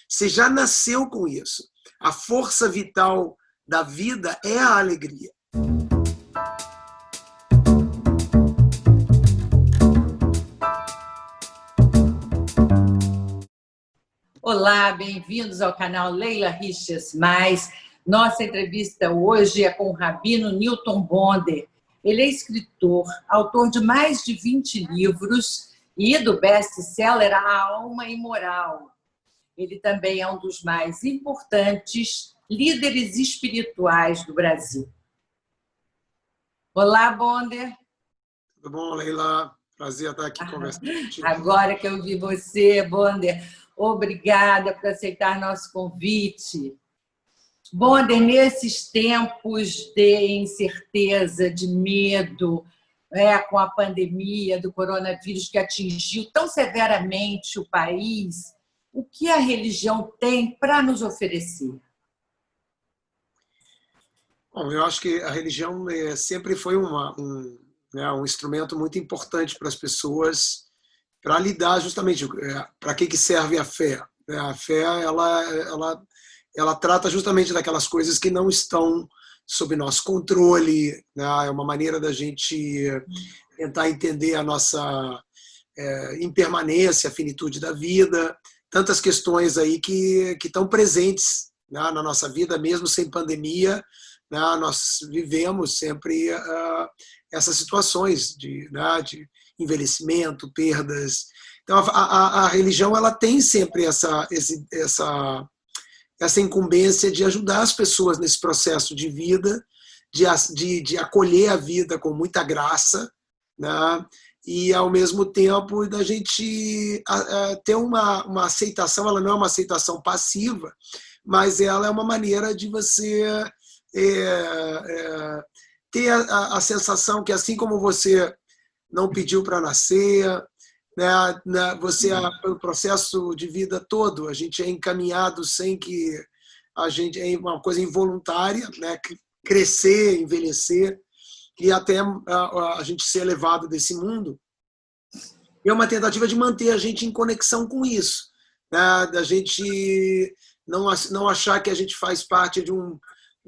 Você já nasceu com isso. A força vital da vida é a alegria. Olá, bem-vindos ao canal Leila Riches Mais. Nossa entrevista hoje é com o rabino Newton Bonder. Ele é escritor, autor de mais de 20 livros e do best-seller A Alma Imoral. Ele também é um dos mais importantes líderes espirituais do Brasil. Olá, Bonder. Tudo bom, Leila? Prazer estar aqui conversando contigo. Agora que eu vi você, Bonder, obrigada por aceitar nosso convite. Bonder, nesses tempos de incerteza, de medo, com a pandemia do coronavírus que atingiu tão severamente o país, o que a religião tem para nos oferecer? Bom, eu acho que a religião sempre foi um instrumento muito importante para as pessoas, para lidar justamente para que serve a fé. A fé ela trata justamente daquelas coisas que não estão sob nosso controle, né? É uma maneira da gente tentar entender a nossa impermanência, a finitude da vida, tantas questões aí que estão presentes, né, na nossa vida, mesmo sem pandemia, né, nós vivemos sempre essas situações de envelhecimento, perdas. Então, a religião ela tem sempre essa incumbência de ajudar as pessoas nesse processo de vida, de acolher a vida com muita graça, né? E, ao mesmo tempo, da gente ter uma aceitação. Ela não é uma aceitação passiva, mas ela é uma maneira de você ter a sensação que, assim como você não pediu para nascer, né, você, pelo processo de vida todo, a gente é encaminhado sem que a gente, é uma coisa involuntária, né, crescer, envelhecer, e até a gente ser levado desse mundo. É uma tentativa de manter a gente em conexão com isso, né, da gente não achar que a gente faz parte de um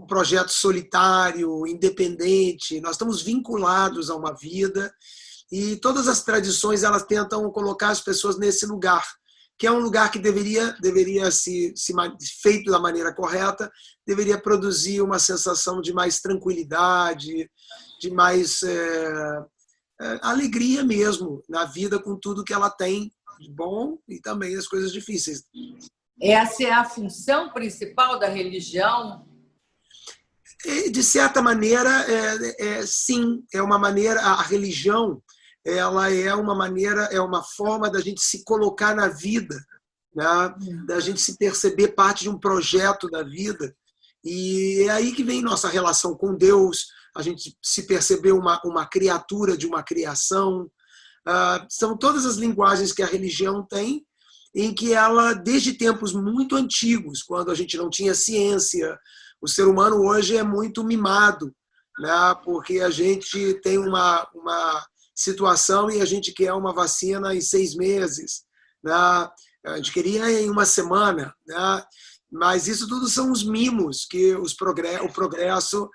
projeto solitário, independente. Nós estamos vinculados a uma vida, e todas as tradições elas tentam colocar as pessoas nesse lugar, que é um lugar que deveria se feito da maneira correta, deveria produzir uma sensação de mais tranquilidade, de mais alegria mesmo na vida, com tudo que ela tem de bom e também as coisas difíceis. Essa é a função principal da religião? De certa maneira, sim, é uma maneira. A religião ela é uma maneira, é uma forma da gente se colocar na vida, né? Da gente se perceber parte de um projeto da vida. E é aí que vem nossa relação com Deus, a gente se perceber uma criatura de uma criação. São todas as linguagens que a religião tem, em que ela, desde tempos muito antigos, quando a gente não tinha ciência, o ser humano hoje é muito mimado, né? Porque a gente tem uma situação e a gente quer uma vacina em 6 meses, né? A gente queria em 1 semana, né? Mas isso tudo são os mimos que o progresso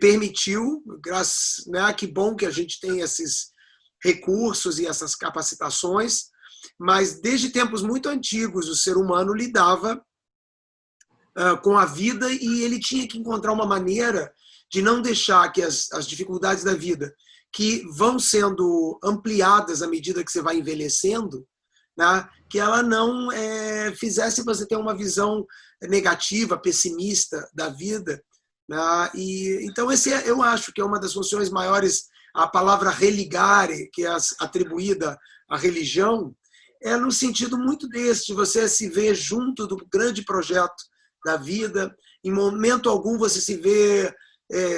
permitiu, graças, né? Que bom que a gente tem esses recursos e essas capacitações, mas desde tempos muito antigos o ser humano lidava com a vida, e ele tinha que encontrar uma maneira de não deixar que as dificuldades da vida, que vão sendo ampliadas à medida que você vai envelhecendo, né, que ela não fizesse você ter uma visão negativa, pessimista da vida, né? E então eu acho que é uma das funções maiores. A palavra religare, que é atribuída à religião, é no sentido muito desse, de você se ver junto do grande projeto da vida. Em momento algum você se vê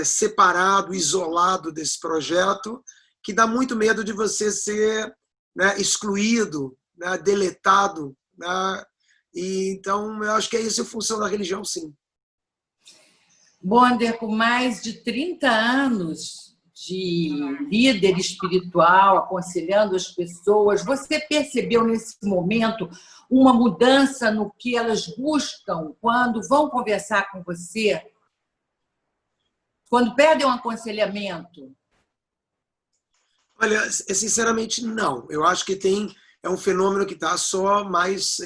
separado, isolado desse projeto, que dá muito medo de você ser, né, excluído, né, deletado, né? E, então, eu acho que é isso a função da religião, sim. Bonder, com mais de 30 anos de líder espiritual, aconselhando as pessoas, você percebeu nesse momento uma mudança no que elas buscam quando vão conversar com você? Quando pedem um aconselhamento? Olha, sinceramente, não. Eu acho que é um fenômeno que está só mais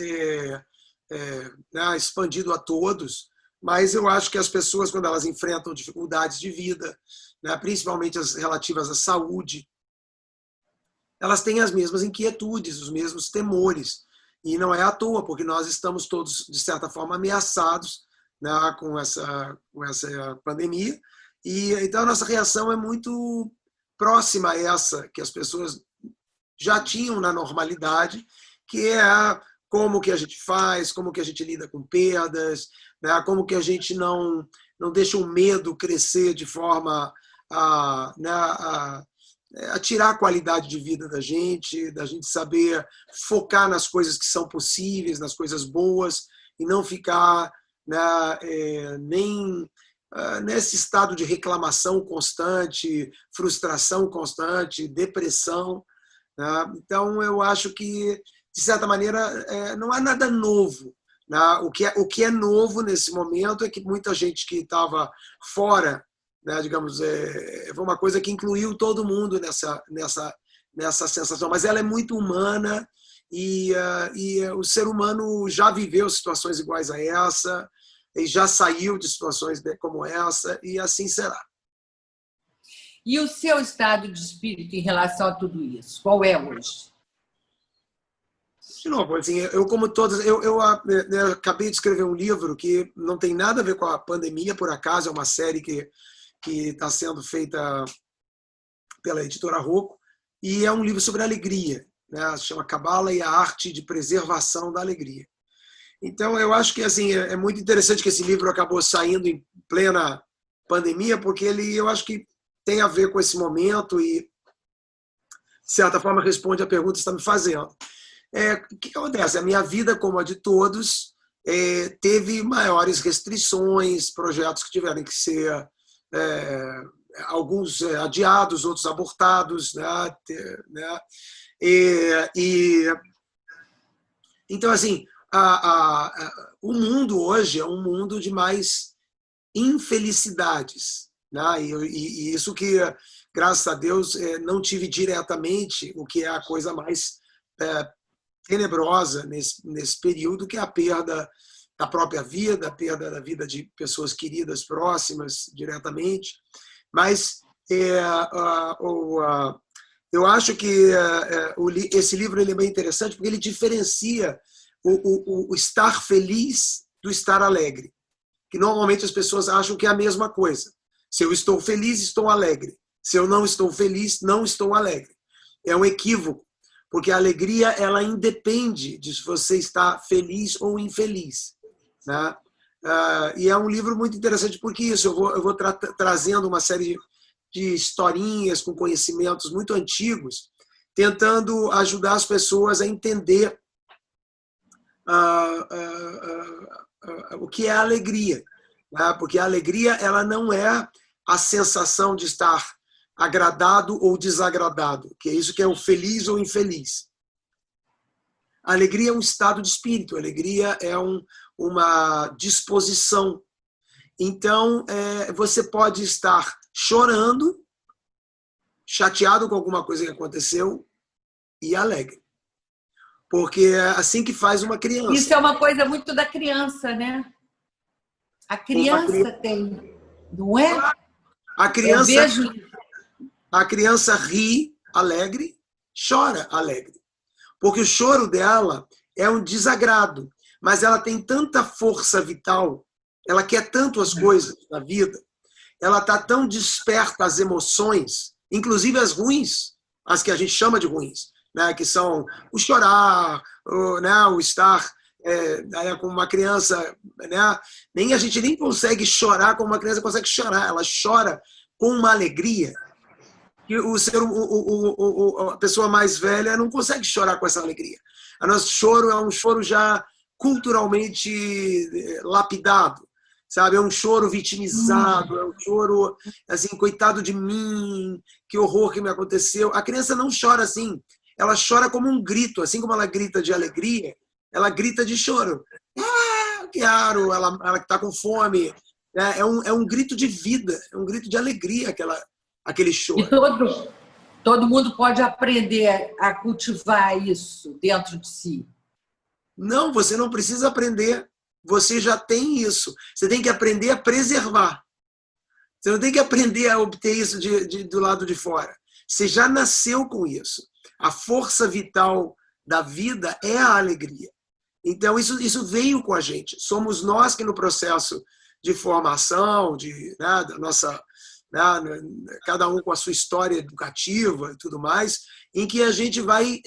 né, expandido a todos, mas eu acho que as pessoas, quando elas enfrentam dificuldades de vida, né, principalmente as relativas à saúde, elas têm as mesmas inquietudes, os mesmos temores. E não é à toa, porque nós estamos todos, de certa forma, ameaçados, né, com essa pandemia. E então a nossa reação é muito próxima a essa que as pessoas já tinham na normalidade, que é como que a gente faz, como que a gente lida com perdas, né, como que a gente não deixa o medo crescer de forma a tirar a qualidade de vida da gente saber focar nas coisas que são possíveis, nas coisas boas, e não ficar, né, nem nesse estado de reclamação constante, frustração constante, depressão. Né? Então, eu acho que, de certa maneira, não há nada novo. Né? O que é novo nesse momento é que muita gente que estava fora, né, digamos, foi uma coisa que incluiu todo mundo nessa sensação, mas ela é muito humana e o ser humano já viveu situações iguais a essa, e já saiu de situações como essa, e assim será. E o seu estado de espírito em relação a tudo isso? Qual é hoje? De novo, assim, eu como todas, eu acabei de escrever um livro que não tem nada a ver com a pandemia, por acaso, é uma série que está sendo feita pela editora Rocco, e é um livro sobre alegria, né? Se chama Cabala e a Arte de Preservação da Alegria. Então, eu acho que assim, é muito interessante que esse livro acabou saindo em plena pandemia, porque eu acho que tem a ver com esse momento e, de certa forma, responde a pergunta que você está me fazendo. O que acontece? A minha vida, como a de todos, teve maiores restrições, projetos que tiveram que ser alguns adiados, outros abortados, né? Então, assim, o mundo hoje é um mundo de mais infelicidades, né? E isso que, graças a Deus, não tive diretamente, o que é a coisa mais tenebrosa nesse período, que é a perda da própria vida, a perda da vida de pessoas queridas, próximas, diretamente. Mas eu acho que esse livro ele é bem interessante porque ele diferencia o estar feliz do estar alegre, que normalmente as pessoas acham que é a mesma coisa. Se eu estou feliz, estou alegre. Se eu não estou feliz, não estou alegre. É um equívoco, porque a alegria ela independe de se você está feliz ou infeliz. Né? E é um livro muito interessante porque isso, eu vou trazendo uma série de historinhas com conhecimentos muito antigos, tentando ajudar as pessoas a entender o que é a alegria. Né? Porque a alegria ela não é a sensação de estar agradado ou desagradado, que é isso que é o feliz ou infeliz. A alegria é um estado de espírito, a alegria é uma disposição. Então, você pode estar chorando, chateado com alguma coisa que aconteceu e alegre. Porque é assim que faz uma criança. Isso é uma coisa muito da criança, né? A criança tem, não é? A criança ri alegre, chora alegre. Porque o choro dela é um desagrado, mas ela tem tanta força vital, ela quer tanto as coisas na vida, ela está tão desperta às emoções, inclusive as ruins, as que a gente chama de ruins, né, que são o chorar, o estar com uma criança, né, a gente nem consegue chorar como uma criança consegue chorar, ela chora com uma alegria que a pessoa mais velha não consegue chorar com essa alegria. O nosso choro é um choro já culturalmente lapidado, sabe? É um choro vitimizado, é um choro assim, coitado de mim, que horror que me aconteceu. A criança não chora assim, ela chora como um grito, assim como ela grita de alegria, ela grita de choro. Ah, quero, ela que está com fome. É um grito de vida, é um grito de alegria aquele E choro. todo mundo pode aprender a cultivar isso dentro de si. Não, você não precisa aprender. Você já tem isso. Você tem que aprender a preservar. Você não tem que aprender a obter isso do lado de fora. Você já nasceu com isso. A força vital da vida é a alegria. Então, isso veio com a gente. Somos nós que, no processo de formação, da nossa, cada um com a sua história educativa e tudo mais, em que a gente vai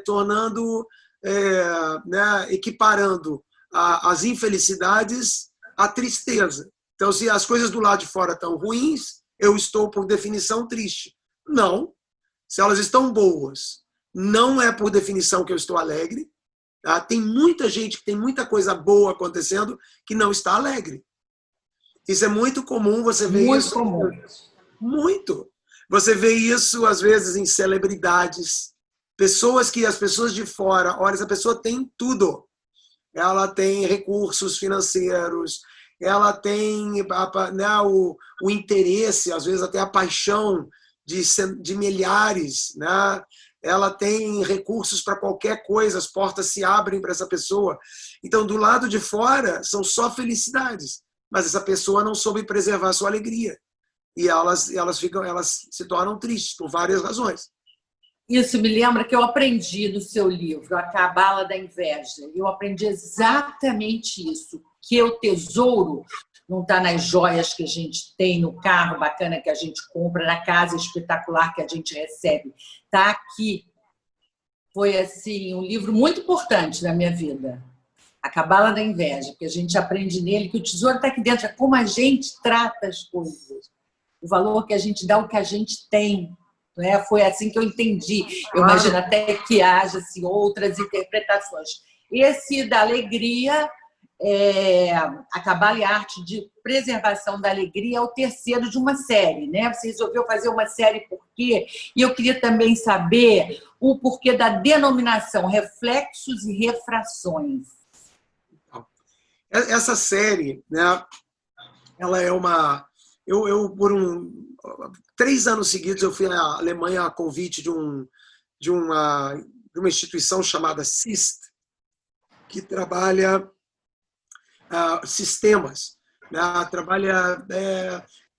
tornando, equiparando as infelicidades à tristeza. Então, se as coisas do lado de fora estão ruins, eu estou, por definição, triste. Não. Se elas estão boas, não é por definição que eu estou alegre. Tá? Tem muita gente que tem muita coisa boa acontecendo que não está alegre. Isso é muito comum, você vê muito isso. Comum. Muito. Você vê isso, às vezes, em celebridades. As pessoas de fora, olha, essa pessoa tem tudo. Ela tem recursos financeiros, ela tem o interesse, às vezes até a paixão de milhares, né? Ela tem recursos para qualquer coisa, as portas se abrem para essa pessoa. Então, do lado de fora, são só felicidades, mas essa pessoa não soube preservar a sua alegria. E elas se tornam tristes por várias razões. Isso me lembra que eu aprendi no seu livro, A Cabala da Inveja. Eu aprendi exatamente isso, que o tesouro não está nas joias que a gente tem, no carro bacana que a gente compra, na casa espetacular que a gente recebe. Está aqui. Foi assim, um livro muito importante na minha vida. A Cabala da Inveja, porque a gente aprende nele que o tesouro está aqui dentro, é como a gente trata as coisas. O valor que a gente dá, o que a gente tem. Foi assim que eu entendi. Eu imagino até que haja assim, outras interpretações. Esse da alegria, A Cabala e a Arte de Preservação da Alegria, é o terceiro de uma série, né? Você resolveu fazer uma série por quê? E eu queria também saber o porquê da denominação Reflexos e Refrações. Essa série, né, ela é uma... Eu por 3 anos seguidos, eu fui à Alemanha a convite de uma instituição chamada SIST, que trabalha sistemas. Né?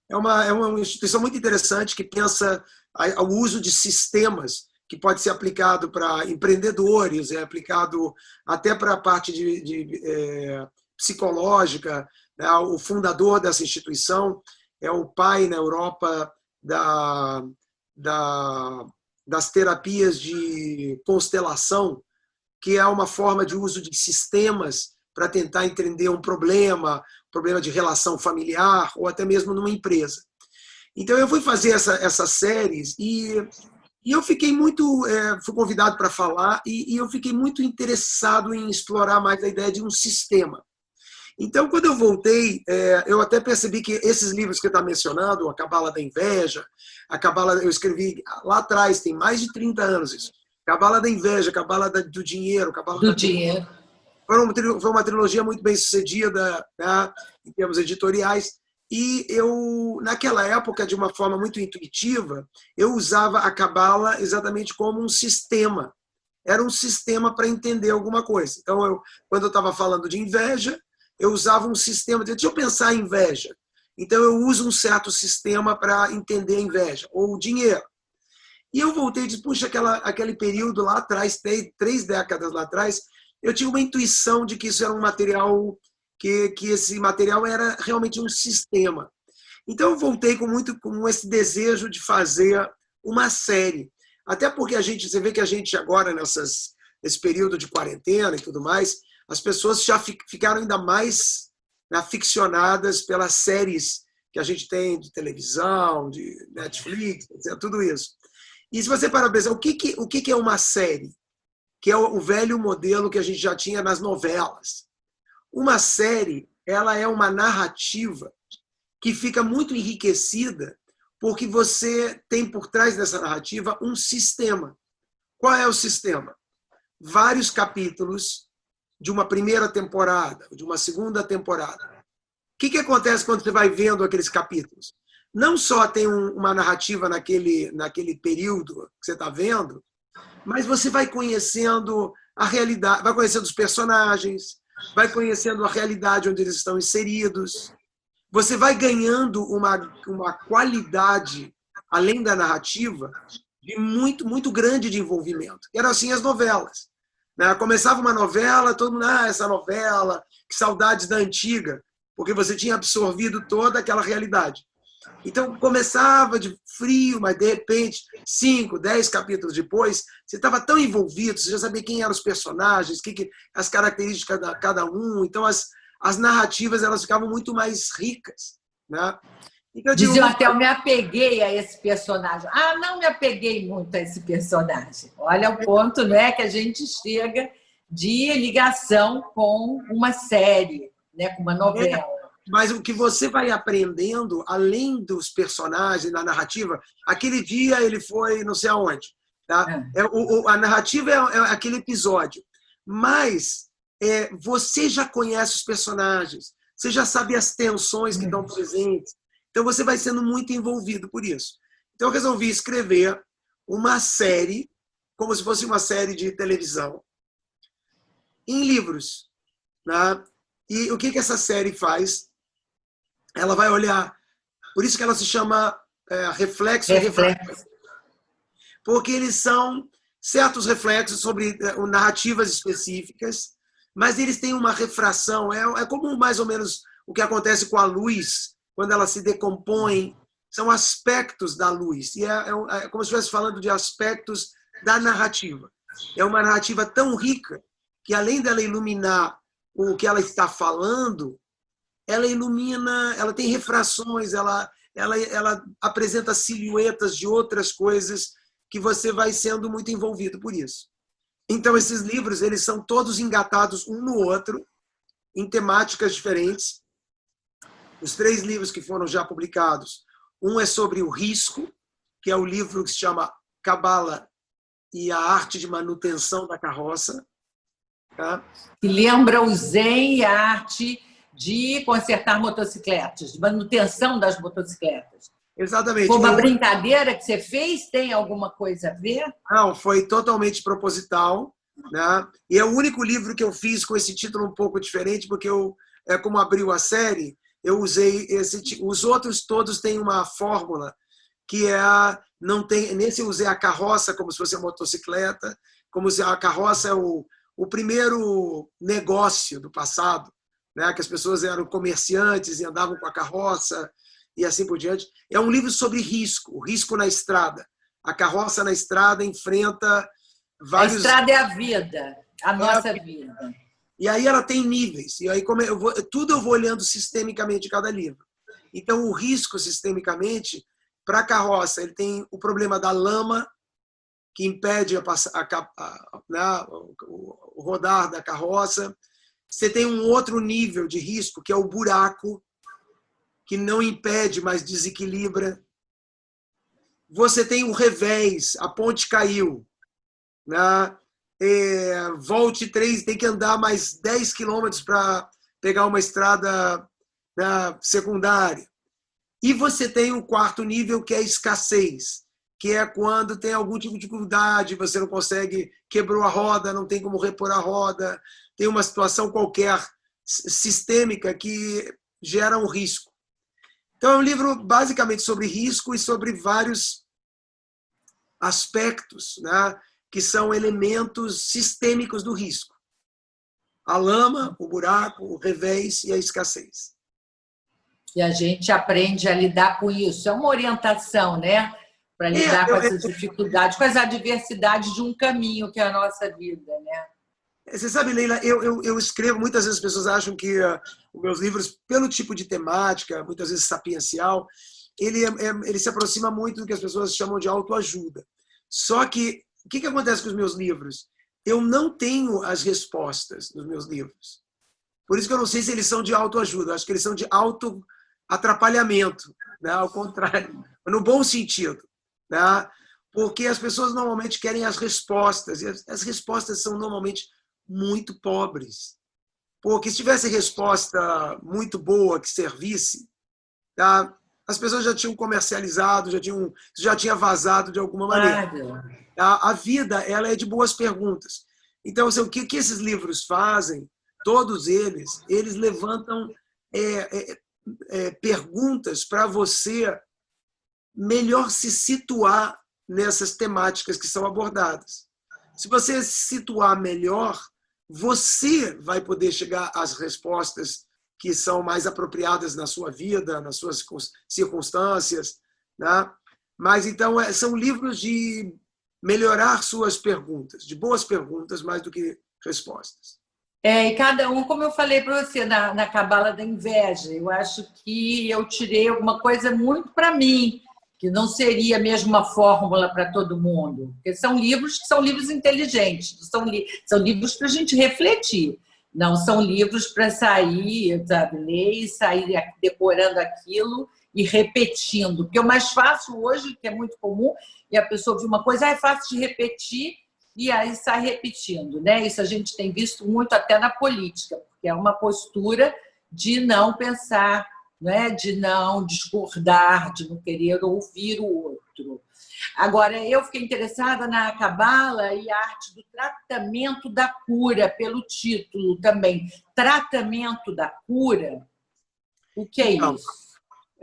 É uma instituição muito interessante que pensa o uso de sistemas, que pode ser aplicado para empreendedores, é aplicado até para a parte psicológica. Né? O fundador dessa instituição é o pai na Europa das terapias de constelação, que é uma forma de uso de sistemas para tentar entender um problema de relação familiar ou até mesmo numa empresa. Então, eu fui fazer essas séries e eu fiquei muito... fui convidado para falar e eu fiquei muito interessado em explorar mais a ideia de um sistema. Então, quando eu voltei, eu até percebi que esses livros que você está mencionando, A Cabala da Inveja, eu escrevi lá atrás, tem mais de 30 anos isso. Cabala da Inveja, Cabala do Dinheiro. Dinheiro. Foi uma trilogia muito bem sucedida, né, em termos editoriais. E eu, naquela época, de uma forma muito intuitiva, eu usava a Cabala exatamente como um sistema. Era um sistema para entender alguma coisa. Então, quando eu estava falando de inveja, eu usava um sistema, deixa eu pensar em inveja. Então, eu uso um certo sistema para entender a inveja, ou o dinheiro. E eu voltei e disse, puxa, aquele período lá atrás, 3 décadas lá atrás, eu tive uma intuição de que isso era um material, que esse material era realmente um sistema. Então, eu voltei com esse desejo de fazer uma série. Até porque você vê que a gente agora, nesse período de quarentena e tudo mais, as pessoas já ficaram ainda mais aficionadas pelas séries que a gente tem de televisão, de Netflix, tudo isso. E se você parar para pensar, o que é uma série? Que é o velho modelo que a gente já tinha nas novelas. Uma série, ela é uma narrativa que fica muito enriquecida porque você tem por trás dessa narrativa um sistema. Qual é o sistema? Vários capítulos de uma primeira temporada, de uma segunda temporada. O que acontece quando você vai vendo aqueles capítulos? Não só tem uma narrativa naquele período que você está vendo, mas você vai conhecendo a realidade, vai conhecendo os personagens, vai conhecendo a realidade onde eles estão inseridos. Você vai ganhando uma qualidade, além da narrativa, de muito grande de envolvimento. Eram assim as novelas. Né? Começava uma novela, todo mundo, essa novela, que saudades da antiga, porque você tinha absorvido toda aquela realidade. Então, começava de frio, mas, de repente, 5, 10 capítulos depois, você estava tão envolvido, você já sabia quem eram os personagens, as características de cada um. Então, as narrativas elas ficavam muito mais ricas. Né? Então, Diziam até, eu me apeguei a esse personagem. Não me apeguei muito a esse personagem. Olha o ponto, né, que a gente chega de ligação com uma série, né, com uma novela. Mas o que você vai aprendendo, além dos personagens, da narrativa, aquele dia ele foi não sei aonde. Tá? A narrativa é aquele episódio. Mas você já conhece os personagens, você já sabe as tensões que estão presentes. Então você vai sendo muito envolvido por isso. Então eu resolvi escrever uma série, como se fosse uma série de televisão, em livros. Né? E o que essa série faz? Ela vai olhar, por isso que ela se chama Reflexo e Reflexo. Porque eles são certos reflexos sobre narrativas específicas, mas eles têm uma refração, é como mais ou menos o que acontece com a luz, quando ela se decompõe, são aspectos da luz, e é como se estivesse falando de aspectos da narrativa. É uma narrativa tão rica que, além dela iluminar o que ela está falando, ela ilumina, ela tem refrações, ela apresenta silhuetas de outras coisas que você vai sendo muito envolvido por isso. Então, esses livros eles são todos engatados um no outro, em temáticas diferentes. Os 3 livros que foram já publicados, um é sobre o risco, que é o livro que se chama Cabala e a Arte de Manutenção da Carroça. Tá? Que lembra o Zen e a arte de consertar motocicletas, de manutenção das motocicletas. Exatamente. Foi uma brincadeira que você fez? Tem alguma coisa a ver? Não, foi totalmente proposital. Né? E é o único livro que eu fiz com esse título um pouco diferente, porque como abriu a série, eu usei os outros todos têm uma fórmula que não tem, nesse eu usei a carroça como se fosse a motocicleta, como se a carroça é o primeiro negócio do passado, né? Que as pessoas eram comerciantes e andavam com a carroça e assim por diante. É um livro sobre risco, o risco na estrada. A carroça na estrada enfrenta vários... A estrada é a vida, a nossa vida. E aí ela tem níveis. E aí tudo eu vou olhando sistemicamente cada livro. Então, o risco sistemicamente, para a carroça, ele tem o problema da lama, que impede o rodar da carroça. Você tem um outro nível de risco, que é o buraco, que não impede, mas desequilibra. Você tem o revés, a ponte caiu. Né? Volte 3, tem que andar mais 10 quilômetros para pegar uma estrada secundária. E você tem o 4º nível, que é a escassez, que é quando tem algum tipo de dificuldade, você não consegue, quebrou a roda, não tem como repor a roda, tem uma situação qualquer sistêmica que gera um risco. Então, é um livro basicamente sobre risco e sobre vários aspectos, né, que são elementos sistêmicos do risco. A lama, o buraco, o revés e a escassez. E a gente aprende a lidar com isso. É uma orientação, né? Para lidar com essas dificuldades, com as adversidades de um caminho que é a nossa vida, né? Você sabe, Leila, eu escrevo, muitas vezes as pessoas acham que os meus livros, pelo tipo de temática, muitas vezes sapiencial, ele se aproxima muito do que as pessoas chamam de autoajuda. Só que, o que acontece com os meus livros? Eu não tenho as respostas nos meus livros. Por isso que eu não sei se eles são de autoajuda, acho que eles são de auto-atrapalhamento, né? Ao contrário, no bom sentido. Né? Porque as pessoas normalmente querem as respostas, e as respostas são normalmente muito pobres. Porque se tivesse resposta muito boa que servisse, tá? As pessoas já tinham comercializado, já tinha vazado de alguma maneira. Claro. A vida, ela é de boas perguntas. Então, assim, o que esses livros fazem? Todos eles levantam perguntas para você melhor se situar nessas temáticas que são abordadas. Se você se situar melhor, você vai poder chegar às respostas que são mais apropriadas na sua vida, nas suas circunstâncias, né? Mas, então, são livros de melhorar suas perguntas, de boas perguntas, mais do que respostas. E cada um, como eu falei para você na Cabala da Inveja, eu acho que eu tirei alguma coisa muito para mim, que não seria a mesma fórmula para todo mundo, porque são livros que são livros inteligentes, são livros para a gente refletir, não são livros para sair, sabe, ler e sair decorando aquilo e repetindo, porque o mais fácil hoje, que é muito comum, e a pessoa ouvir uma coisa, é fácil de repetir, e aí sai repetindo, né? Isso a gente tem visto muito até na política, porque é uma postura de não pensar, né? De não discordar, de não querer ouvir o outro. Agora, eu fiquei interessada na Cabala e a arte do tratamento da cura, pelo título também. Tratamento da cura? O que é Então, isso?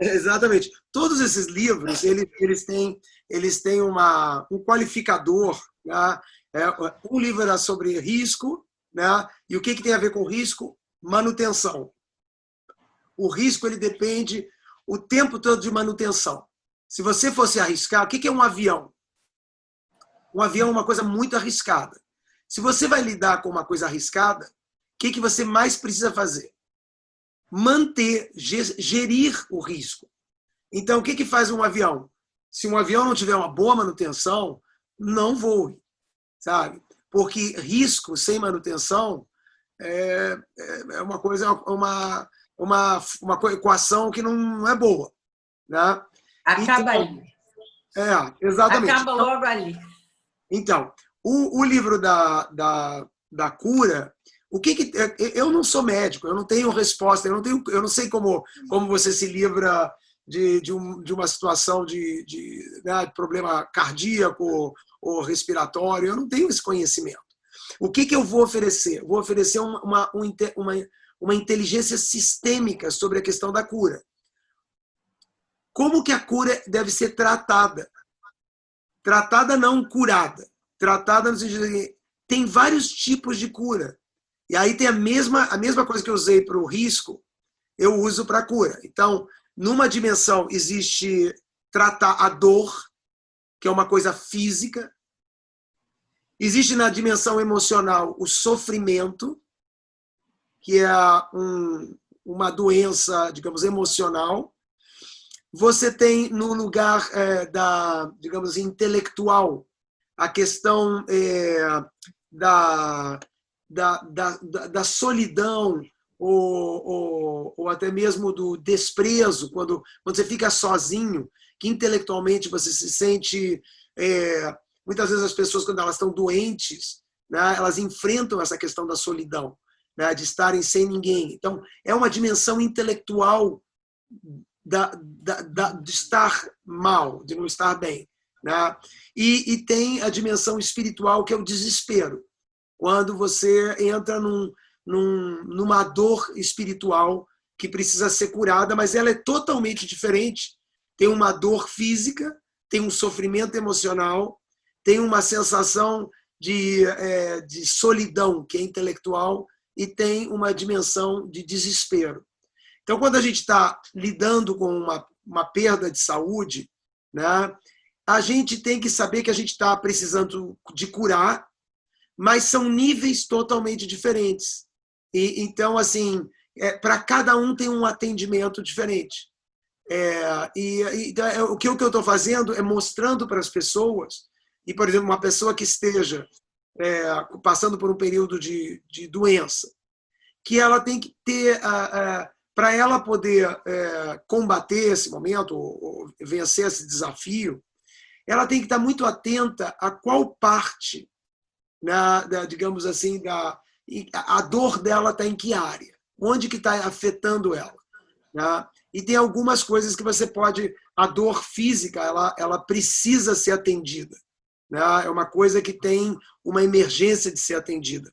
exatamente. Todos esses livros, eles têm um qualificador, né? Um livro era sobre risco, né? E o que tem a ver com risco? Manutenção. O risco, ele depende o tempo todo de manutenção. Se você fosse arriscar, o que é um avião? Um avião é uma coisa muito arriscada. Se você vai lidar com uma coisa arriscada, o que você mais precisa fazer? Gerir o risco. Então, o que faz um avião? Se um avião não tiver uma boa manutenção, não voe, sabe? Porque risco sem manutenção é uma coisa, uma equação que não é boa, né? Acaba então, ali. Exatamente. Acaba logo ali. Então, o livro da cura, eu não sou médico, eu não tenho resposta, eu não sei como você se livra de uma situação né, de problema cardíaco ou respiratório, eu não tenho esse conhecimento. O que eu vou oferecer? Vou oferecer uma inteligência sistêmica sobre a questão da cura. Como que a cura deve ser tratada? Tratada não curada. Tratada no sentido de tem vários tipos de cura. E aí tem a mesma coisa que eu usei para o risco, eu uso para a cura. Então, numa dimensão existe tratar a dor, que é uma coisa física. Existe na dimensão emocional o sofrimento, que é uma doença, digamos, emocional. Você tem no lugar digamos assim, intelectual, a questão da solidão ou até mesmo do desprezo, quando você fica sozinho, que intelectualmente você se sente... muitas vezes as pessoas, quando elas estão doentes, né, elas enfrentam essa questão da solidão, né, de estarem sem ninguém. Então, é uma dimensão intelectual de estar mal, de não estar bem, né? E tem a dimensão espiritual, que é o desespero, quando você entra numa dor espiritual que precisa ser curada, mas ela é totalmente diferente. Tem uma dor física, tem um sofrimento emocional, tem uma sensação de solidão, que é intelectual, e tem uma dimensão de desespero. Então, quando a gente está lidando com uma perda de saúde, né, a gente tem que saber que a gente está precisando de curar, mas são níveis totalmente diferentes. Então, assim, para cada um tem um atendimento diferente. O que eu estou fazendo é mostrando para as pessoas, e, por exemplo, uma pessoa que esteja passando por um período de doença, que ela tem que ter... para ela poder combater esse momento, ou vencer esse desafio, ela tem que estar muito atenta a qual parte, digamos assim, E a dor dela está em que área? Onde que está afetando ela? Né? E tem algumas coisas que você pode... A dor física, ela precisa ser atendida. Né? É uma coisa que tem uma emergência de ser atendida.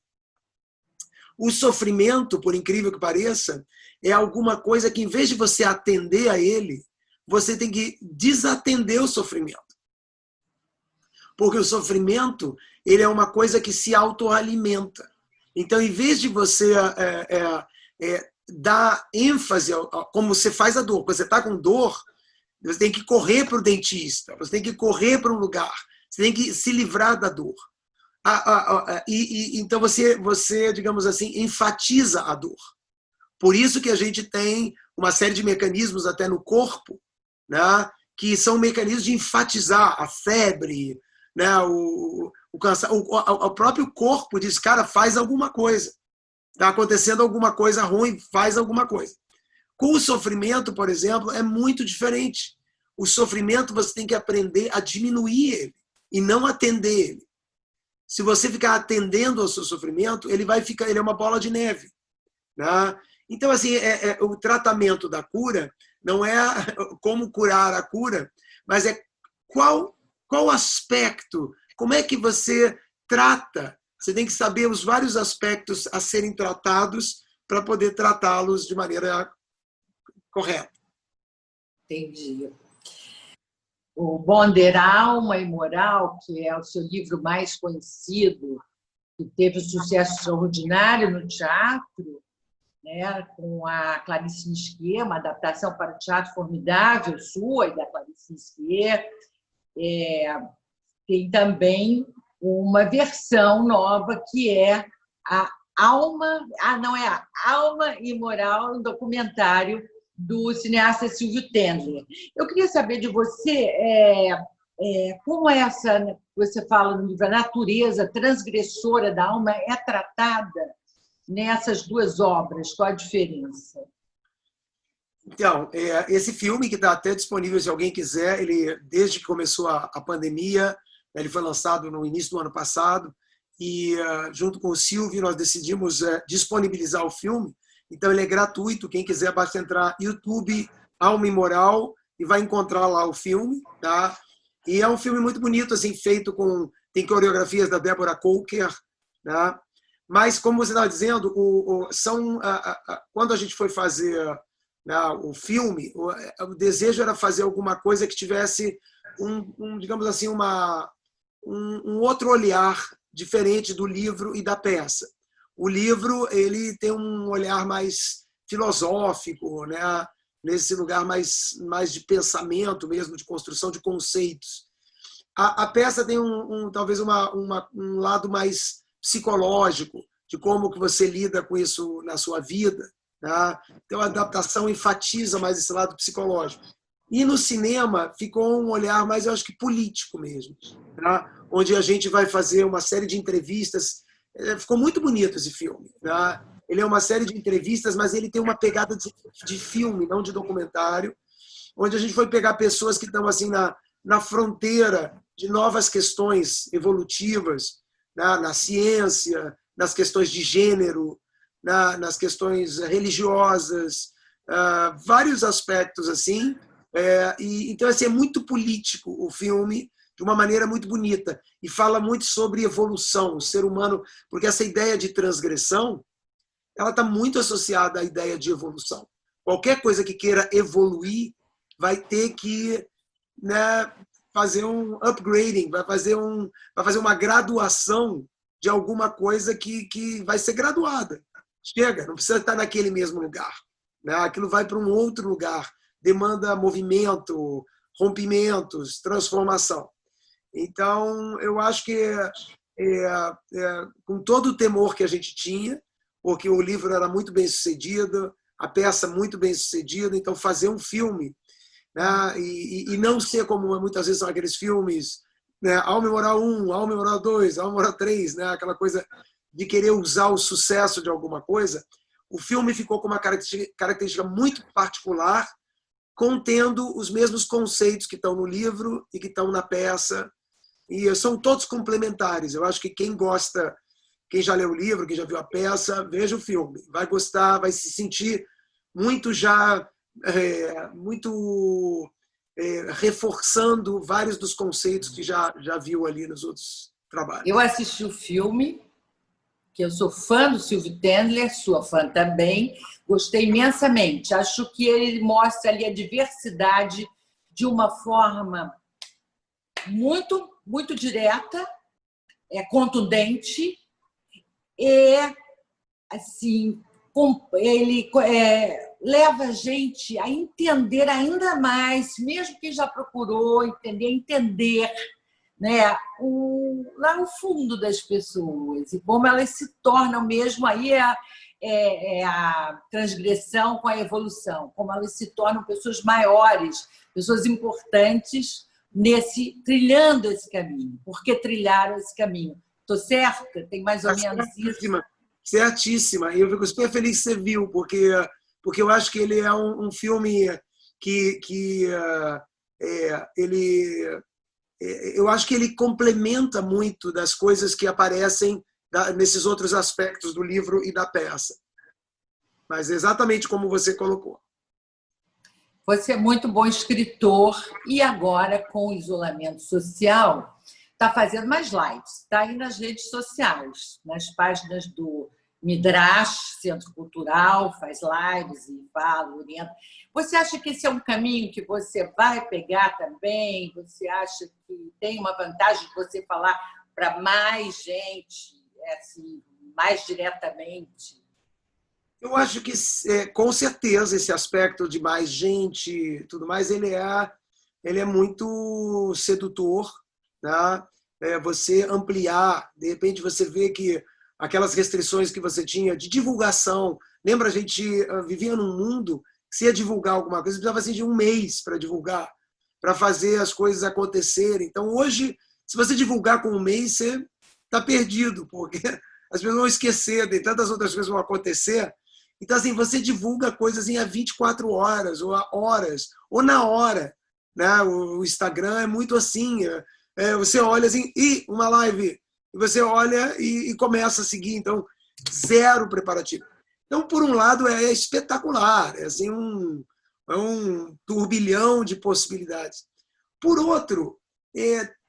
O sofrimento, por incrível que pareça, é alguma coisa que, em vez de você atender a ele, você tem que desatender o sofrimento. Porque o sofrimento, ele é uma coisa que se autoalimenta. Então, em vez de você dar ênfase, como você faz a dor, quando você está com dor, você tem que correr para o dentista, você tem que correr para um lugar, você tem que se livrar da dor. Então, você, digamos assim, enfatiza a dor. Por isso que a gente tem uma série de mecanismos até no corpo, né, que são mecanismos de enfatizar a febre, né, o próprio corpo diz, cara, faz alguma coisa. Está acontecendo alguma coisa ruim, faz alguma coisa. Com o sofrimento, por exemplo, é muito diferente. O sofrimento você tem que aprender a diminuir ele e não atender ele. Se você ficar atendendo ao seu sofrimento, ele é uma bola de neve. Né? Então, assim, o tratamento da cura não é como curar a cura, mas é qual aspecto, como é que você trata. Você tem que saber os vários aspectos a serem tratados para poder tratá-los de maneira correta. Entendi. O Bonder, Alma e Moral, que é o seu livro mais conhecido, que teve um sucesso extraordinário no teatro, né, com a Clarice Nisquier, uma adaptação para o teatro formidável, sua e da Clarice Nisquier. Tem também uma versão nova, que é a Alma... não é a Alma e Moral, um documentário do cineasta Silvio Tendler. Eu queria saber de você como você fala no livro, a natureza transgressora da alma é tratada nessas duas obras. Qual a diferença? Então, esse filme, que está até disponível se alguém quiser, ele, desde que começou a pandemia, ele foi lançado no início do ano passado, e junto com o Silvio nós decidimos disponibilizar o filme. Então, ele é gratuito. Quem quiser, basta entrar no YouTube, Alma e Moral, e vai encontrar lá o filme. Tá? E é um filme muito bonito, assim, feito com... Tem coreografias da Débora Coker. Tá? Mas, como você estava dizendo, quando a gente foi fazer o filme, o desejo era fazer alguma coisa que tivesse, digamos assim, um outro olhar diferente do livro e da peça. O livro ele tem um olhar mais filosófico, né? Nesse lugar mais de pensamento mesmo, de construção de conceitos. A peça tem talvez um lado mais psicológico, de como que você lida com isso na sua vida. Né? Então, a adaptação enfatiza mais esse lado psicológico. E no cinema ficou um olhar mais, eu acho que político mesmo, né? Onde a gente vai fazer uma série de entrevistas. Ficou muito bonito esse filme. Né? Ele é uma série de entrevistas, mas ele tem uma pegada de filme, não de documentário, onde a gente foi pegar pessoas que estão assim na fronteira de novas questões evolutivas, né? Na ciência, nas questões de gênero, nas questões religiosas, vários aspectos assim. Então, assim, é muito político o filme, de uma maneira muito bonita, e fala muito sobre evolução, o ser humano, porque essa ideia de transgressão ela está muito associada à ideia de evolução. Qualquer coisa que queira evoluir vai ter que, né, fazer um upgrading, vai fazer uma graduação de alguma coisa que vai ser graduada. Chega, não precisa estar naquele mesmo lugar. Né? Aquilo vai para um outro lugar, demanda movimento, rompimentos, transformação. Então, eu acho que com todo o temor que a gente tinha, porque o livro era muito bem sucedido, a peça muito bem sucedida, então fazer um filme, né, e não ser como muitas vezes são aqueles filmes, né, Alma e Moral 1, Alma e Moral 2, Alma e Moral 3, né, aquela coisa de querer usar o sucesso de alguma coisa. O filme ficou com uma característica muito particular, contendo os mesmos conceitos que estão no livro e que estão na peça, e são todos complementares. Eu acho que quem gosta quem já leu o livro, quem já viu a peça, veja o filme. Vai gostar, vai se sentir muito já, reforçando vários dos conceitos que já viu ali nos outros trabalhos. Eu assisti o filme, que eu sou fã do Silvio Tendler, sua fã também, gostei imensamente. Acho que ele mostra ali a diversidade de uma forma muito, muito direta, contundente, e assim, ele leva a gente a entender ainda mais, mesmo quem já procurou entender, né, lá no fundo das pessoas e como elas se tornam mesmo, aí a transgressão com a evolução, como elas se tornam pessoas maiores, pessoas importantes trilhando esse caminho. Por que trilharam esse caminho? Estou certa? Tem mais ou menos isso? Certíssima. E eu fico super feliz que você viu, porque eu acho que ele é um filme que eu acho que ele complementa muito das coisas que aparecem nesses outros aspectos do livro e da peça. Mas exatamente como você colocou. Você é muito bom escritor e agora, com o isolamento social, está fazendo mais lives. Está aí nas redes sociais, nas páginas do Midrash, Centro Cultural, faz lives e fala, orienta. Você acha que esse é um caminho que você vai pegar também? Você acha que tem uma vantagem de você falar para mais gente, assim, mais diretamente? Eu acho que, com certeza, esse aspecto de mais gente, tudo mais, ele é muito sedutor, né? Você ampliar, de repente você vê que aquelas restrições que você tinha de divulgação, lembra, a gente vivia num mundo que se ia divulgar alguma coisa, precisava assim, de um mês para divulgar, para fazer as coisas acontecerem. Então, hoje, se você divulgar com um mês, você está perdido, porque as pessoas vão esquecer, tem tantas outras coisas que vão acontecer. Então, assim, você divulga coisas em 24 horas, ou a horas, ou na hora. Né? O Instagram é muito assim. Você olha assim, uma live, e você olha e começa a seguir. Então, zero preparativo. Então, por um lado, é espetacular. É assim, um turbilhão de possibilidades. Por outro,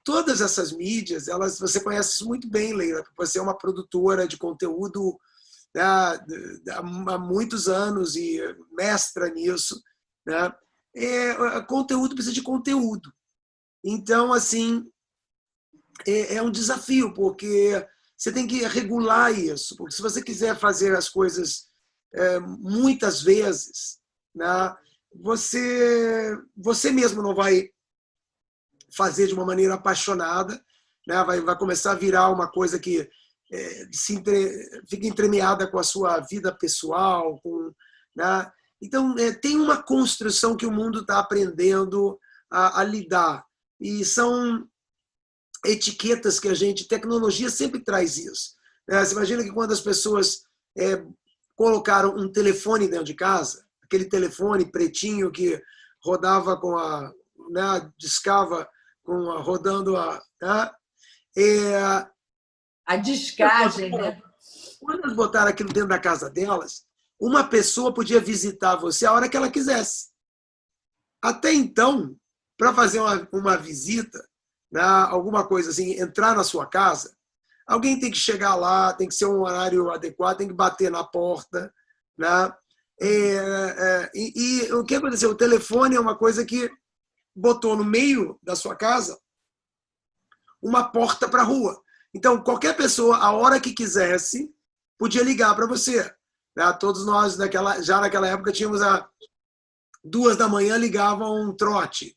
todas essas mídias, você conhece isso muito bem, Leila, porque você é uma produtora de conteúdo há muitos anos e mestra nisso, né? Conteúdo precisa de conteúdo. Então, assim, é um desafio, porque você tem que regular isso, porque se você quiser fazer as coisas muitas vezes, né, você mesmo não vai fazer de uma maneira apaixonada, né, vai começar a virar uma coisa que fica entremeada com a sua vida pessoal, né? Então, tem uma construção que o mundo está aprendendo a lidar. E são etiquetas que tecnologia sempre traz isso. Né? Você imagina que quando as pessoas colocaram um telefone dentro de casa, aquele telefone pretinho que rodava né, discava rodando né? A descagem, né? Quando elas botaram aquilo dentro da casa delas, uma pessoa podia visitar você a hora que ela quisesse. Até então, para fazer uma visita, né, alguma coisa assim, entrar na sua casa, alguém tem que chegar lá, tem que ser um horário adequado, tem que bater na porta. Né? E o que aconteceu? O telefone é uma coisa que botou no meio da sua casa uma porta para a rua. Então, qualquer pessoa, a hora que quisesse, podia ligar para você. Né? Todos nós, já naquela época, tínhamos 2 da manhã, ligavam um trote.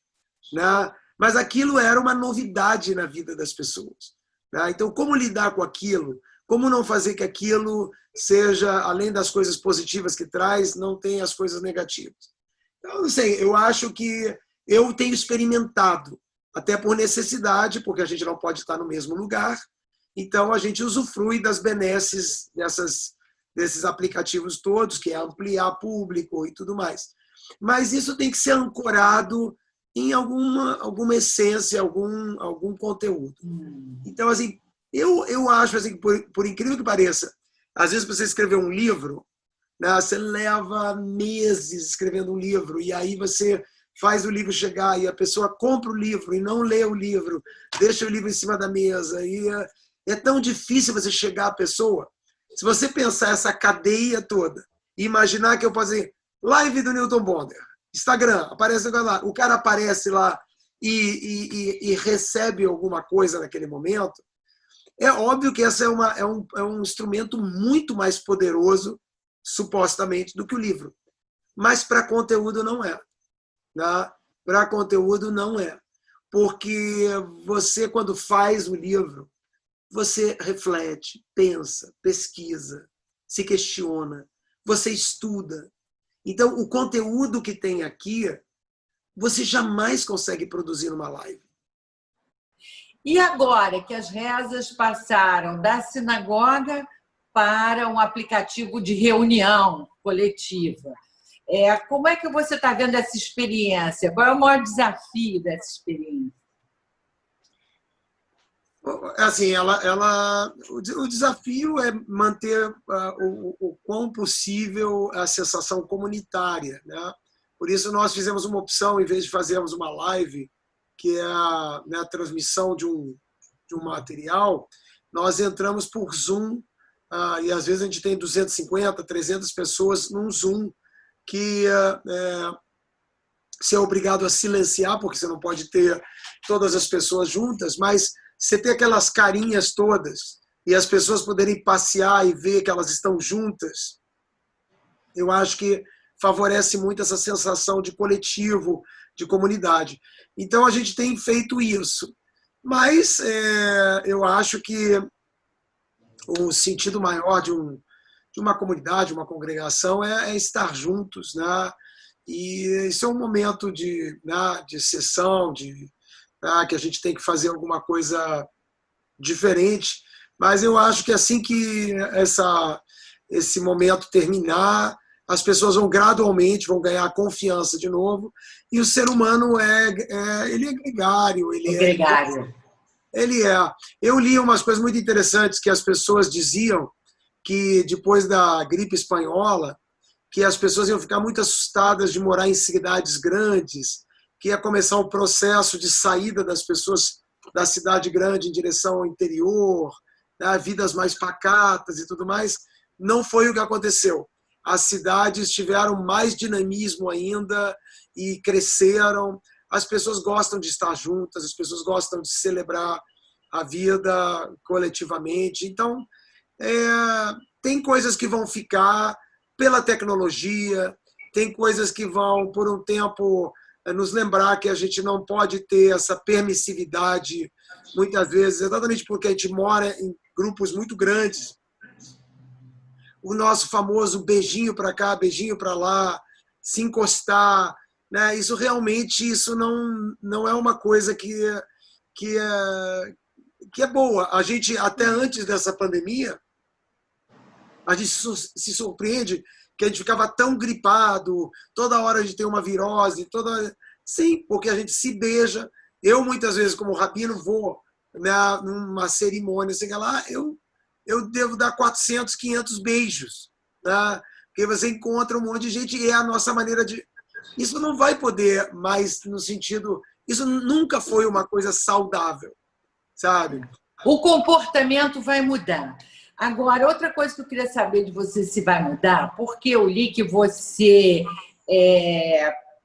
Né? Mas aquilo era uma novidade na vida das pessoas. Né? Então, como lidar com aquilo? Como não fazer que aquilo seja, além das coisas positivas que traz, não tenha as coisas negativas? Então, não sei, eu acho que eu tenho experimentado, até por necessidade, porque a gente não pode estar no mesmo lugar. Então, a gente usufrui das benesses desses aplicativos todos, que é ampliar público e tudo mais. Mas isso tem que ser ancorado em alguma essência, algum conteúdo. Então, assim, Eu acho, assim, por incrível que pareça, às vezes você escrever um livro, né, você leva meses escrevendo um livro, e aí você faz o livro chegar, e a pessoa compra o livro e não lê o livro, deixa o livro em cima da mesa, e é tão difícil você chegar à pessoa. Se você pensar essa cadeia toda, e imaginar que eu posso dizer, live do Newton Bonder, Instagram, aparece lá, o cara aparece lá e recebe alguma coisa naquele momento, é óbvio que esse é um instrumento muito mais poderoso, supostamente, do que o livro. Mas para conteúdo não é. Né? Para conteúdo não é. Porque você, quando faz o livro, você reflete, pensa, pesquisa, se questiona, você estuda. Então, o conteúdo que tem aqui, você jamais consegue produzir numa live. E agora que as rezas passaram da sinagoga para um aplicativo de reunião coletiva, como é que você está vendo essa experiência? Qual é o maior desafio dessa experiência? Assim, o desafio é manter o quão possível a sensação comunitária, né? Por isso nós fizemos uma opção, em vez de fazermos uma live, que é a transmissão de um material, nós entramos por Zoom, e às vezes a gente tem 250, 300 pessoas num Zoom, que você é obrigado a silenciar, porque você não pode ter todas as pessoas juntas, mas você ter aquelas carinhas todas e as pessoas poderem passear e ver que elas estão juntas, eu acho que favorece muito essa sensação de coletivo, de comunidade. Então, a gente tem feito isso. Mas eu acho que o sentido maior de uma comunidade, uma congregação, é estar juntos, né? E isso é um momento de sessão, que a gente tem que fazer alguma coisa diferente. Mas eu acho que assim que esse momento terminar, as pessoas vão gradualmente ganhar confiança de novo, e o ser humano ele é gregário, ele é. Eu li umas coisas muito interessantes que as pessoas diziam que depois da gripe espanhola, que as pessoas iam ficar muito assustadas de morar em cidades grandes, que ia começar um processo de saída das pessoas da cidade grande em direção ao interior, né, vidas mais pacatas e tudo mais. Não foi o que aconteceu. As cidades tiveram mais dinamismo ainda e cresceram. As pessoas gostam de estar juntas, as pessoas gostam de celebrar a vida coletivamente. Então, tem coisas que vão ficar pela tecnologia, tem coisas que vão, por um tempo, nos lembrar que a gente não pode ter essa permissividade, muitas vezes, exatamente porque a gente mora em grupos muito grandes. O nosso famoso beijinho para cá, beijinho para lá, se encostar, né? Isso realmente não é uma coisa que é boa. A gente, até antes dessa pandemia, a gente se surpreende que a gente ficava tão gripado, toda hora a gente tem uma virose, sim, porque a gente se beija. Eu, muitas vezes, como rabino, vou, né, numa cerimônia, sei lá, eu devo dar 400, 500 beijos, né? Porque você encontra um monte de gente e é a nossa maneira de... Isso não vai poder mais no sentido... Isso nunca foi uma coisa saudável, sabe? O comportamento vai mudar. Agora, outra coisa que eu queria saber de você, se vai mudar, porque eu li que você,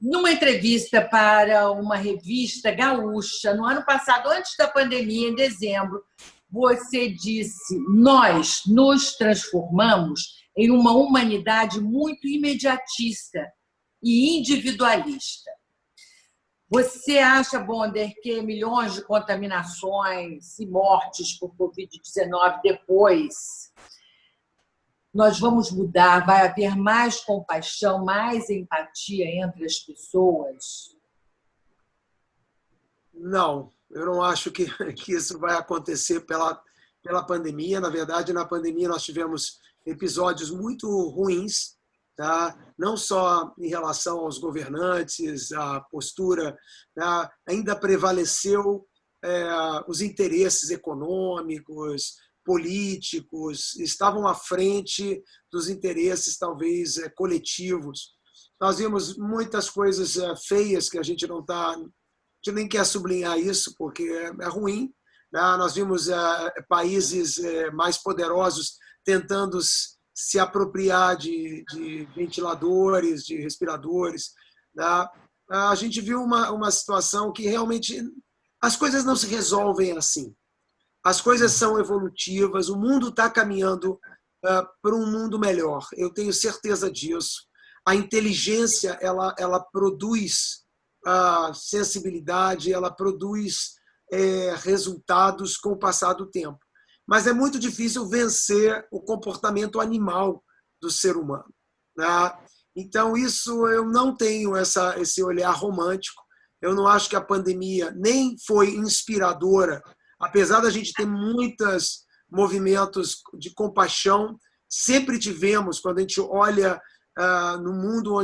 numa entrevista para uma revista gaúcha, no ano passado, antes da pandemia, em dezembro, você disse: nós nos transformamos em uma humanidade muito imediatista e individualista. Você acha, Bonder, que milhões de contaminações e mortes por Covid-19 depois, nós vamos mudar, vai haver mais compaixão, mais empatia entre as pessoas? Não, eu não acho que isso vai acontecer pela pandemia. Na verdade, na pandemia nós tivemos episódios muito ruins, tá? Não só em relação aos governantes, a postura, tá? Ainda prevaleceu os interesses econômicos, políticos, estavam à frente dos interesses, talvez, coletivos. Nós vimos muitas coisas feias que a gente não está... A gente nem quer sublinhar isso, porque é ruim. Né? Nós vimos países mais poderosos tentando se apropriar de ventiladores, de respiradores. Né? A gente viu uma situação que realmente as coisas não se resolvem assim. As coisas são evolutivas, o mundo está caminhando para um mundo melhor. Eu tenho certeza disso. A inteligência ela produz sensibilidade, ela produz resultados com o passar do tempo. Mas é muito difícil vencer o comportamento animal do ser humano. Né? Então, isso eu não tenho esse olhar romântico. Eu não acho que a pandemia nem foi inspiradora, apesar da gente ter muitos movimentos de compaixão, sempre tivemos, quando a gente olha no mundo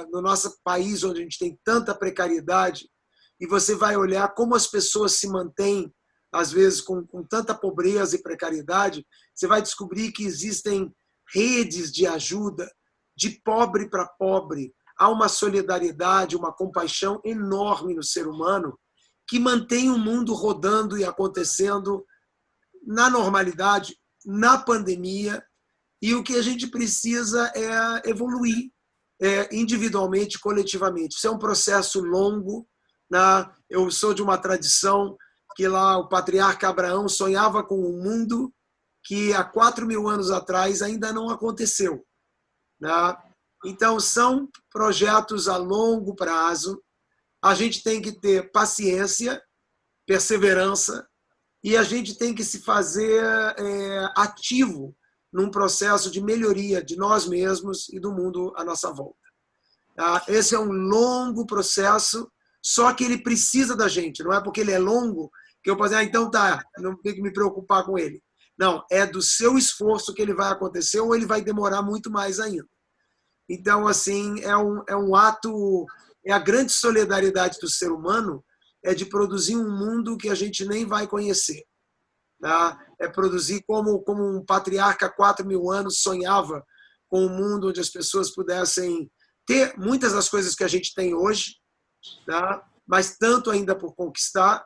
no nosso país, onde a gente tem tanta precariedade, e você vai olhar como as pessoas se mantêm, às vezes, com tanta pobreza e precariedade, você vai descobrir que existem redes de ajuda de pobre para pobre. Há uma solidariedade, uma compaixão enorme no ser humano que mantém o mundo rodando e acontecendo na normalidade, na pandemia, e o que a gente precisa é evoluir individualmente, coletivamente. Isso é um processo longo. Né? Eu sou de uma tradição que lá o patriarca Abraão sonhava com um mundo que há 4.000 anos atrás ainda não aconteceu. Né? Então, são projetos a longo prazo. A gente tem que ter paciência, perseverança, e a gente tem que se fazer ativo num processo de melhoria de nós mesmos e do mundo à nossa volta. Esse é um longo processo, só que ele precisa da gente. Não é porque ele é longo que eu posso dizer, então tá, não tenho que me preocupar com ele. Não, é do seu esforço que ele vai acontecer ou ele vai demorar muito mais ainda. Então, assim, é um ato, a grande solidariedade do ser humano é de produzir um mundo que a gente nem vai conhecer. Tá? É produzir como um patriarca há 4.000 anos sonhava com um mundo onde as pessoas pudessem ter muitas das coisas que a gente tem hoje, tá? Mas tanto ainda por conquistar.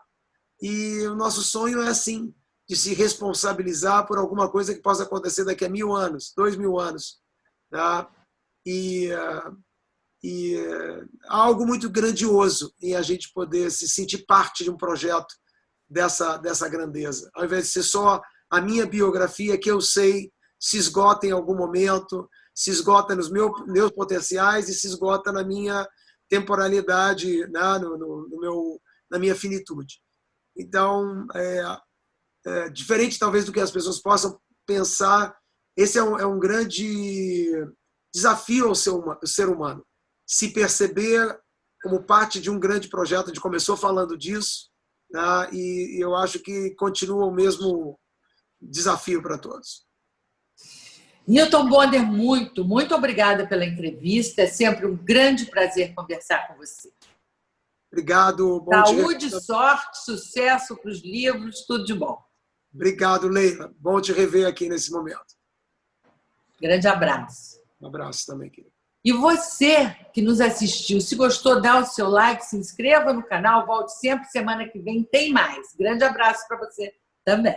E o nosso sonho é, assim, de se responsabilizar por alguma coisa que possa acontecer daqui a 1.000 anos, 2.000 anos. Tá? E algo muito grandioso em a gente poder se sentir parte de um projeto dessa grandeza. Ao invés de ser só a minha biografia, que eu sei se esgota em algum momento, se esgota nos meus potenciais e se esgota na minha temporalidade, né? Na minha finitude. Então, diferente talvez do que as pessoas possam pensar, esse é um grande desafio ao ser humano. Se perceber como parte de um grande projeto, a gente começou falando disso, né? E eu acho que continua o mesmo desafio para todos. Newton Bonder, muito obrigada pela entrevista. É sempre um grande prazer conversar com você. Obrigado. Saúde, sorte, sucesso para os livros, tudo de bom. Obrigado, Leila. Bom te rever aqui nesse momento. Grande abraço. Um abraço também, querido. E você que nos assistiu, se gostou, dá o seu like, se inscreva no canal, volte sempre, semana que vem tem mais. Grande abraço para você também.